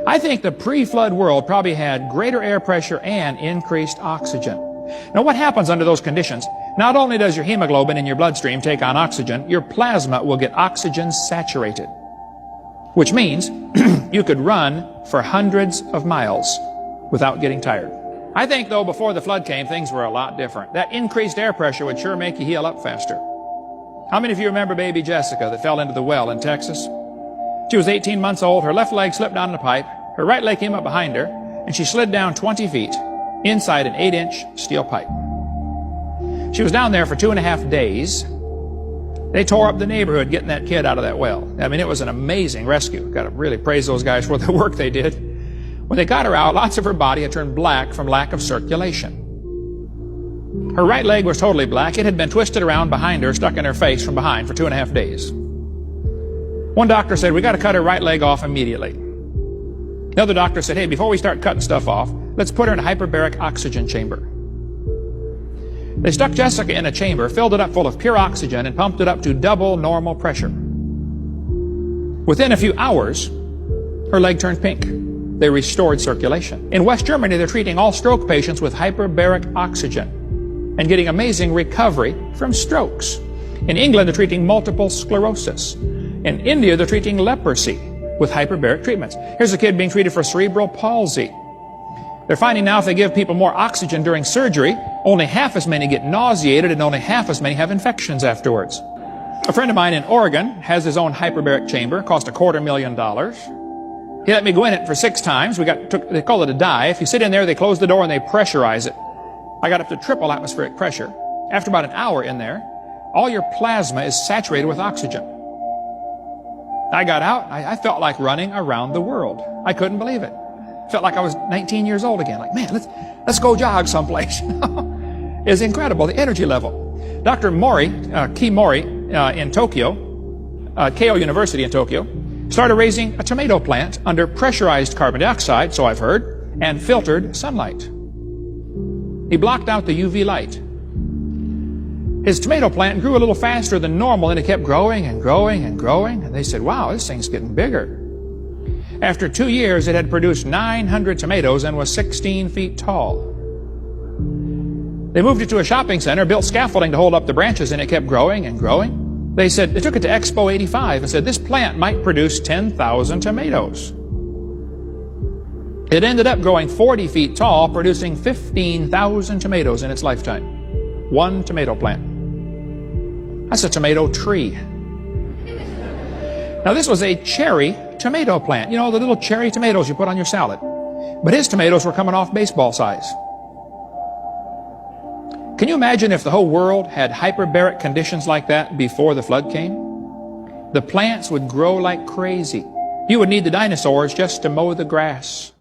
I think the pre-flood world probably had greater air pressure and increased oxygen. Now what happens under those conditions? Not only does your hemoglobin in your bloodstream take on oxygen, your plasma will get oxygen saturated, which means you could run for hundreds of miles without getting tired. I think, though, before the flood came, things were a lot different. That increased air pressure would sure make you heal up faster. How many of you remember baby Jessica that fell into the well in Texas? She was 18 months old, her left leg slipped down the pipe, her right leg came up behind her, and she slid down 20 feet inside an 8-inch steel pipe. She was down there for 2.5 days. They tore up the neighborhood getting that kid out of that well. I mean, it was an amazing rescue. Got to really praise those guys for the work they did. When they got her out, lots of her body had turned black from lack of circulation. Her right leg was totally black. It had been twisted around behind her, stuck in her face from behind for 2.5 days. One doctor said, we got to cut her right leg off immediately. The other doctor said, hey, before we start cutting stuff off, let's put her in a hyperbaric oxygen chamber. They stuck Jessica in a chamber, filled it up full of pure oxygen, and pumped it up to double normal pressure. Within a few hours, her leg turned pink. They restored circulation. In West Germany, they're treating all stroke patients with hyperbaric oxygen and getting amazing recovery from strokes. In England, they're treating multiple sclerosis. In India, they're treating leprosy with hyperbaric treatments. Here's a kid being treated for cerebral palsy. They're finding now if they give people more oxygen during surgery, only half as many get nauseated and only half as many have infections afterwards. A friend of mine in Oregon has his own hyperbaric chamber, cost $250,000. He let me go in it for 6 times. They call it a dive. You sit in there, they close the door, and they pressurize it. I got up to triple atmospheric pressure. After about an hour in there, all your plasma is saturated with oxygen. I got out. I felt like running around the world. I couldn't believe it. Felt like I was 19 years old again. Like, man, let's go jog someplace. It's incredible, the energy level. Dr. Kei Mori in Tokyo, Keio University in Tokyo, started raising a tomato plant under pressurized carbon dioxide, so I've heard, and filtered sunlight. He blocked out the UV light. His tomato plant grew a little faster than normal, and it kept growing and growing and growing. And they said, wow, this thing's getting bigger. After 2 years, it had produced 900 tomatoes and was 16 feet tall. They moved it to a shopping center, built scaffolding to hold up the branches, and it kept growing and growing. They took it to Expo 85 and said, this plant might produce 10,000 tomatoes. It ended up growing 40 feet tall, producing 15,000 tomatoes in its lifetime. One tomato plant. That's a tomato tree. Now, this was a cherry tomato plant. You know, the little cherry tomatoes you put on your salad. But his tomatoes were coming off baseball size. Can you imagine if the whole world had hyperbaric conditions like that before the flood came? The plants would grow like crazy. You would need the dinosaurs just to mow the grass.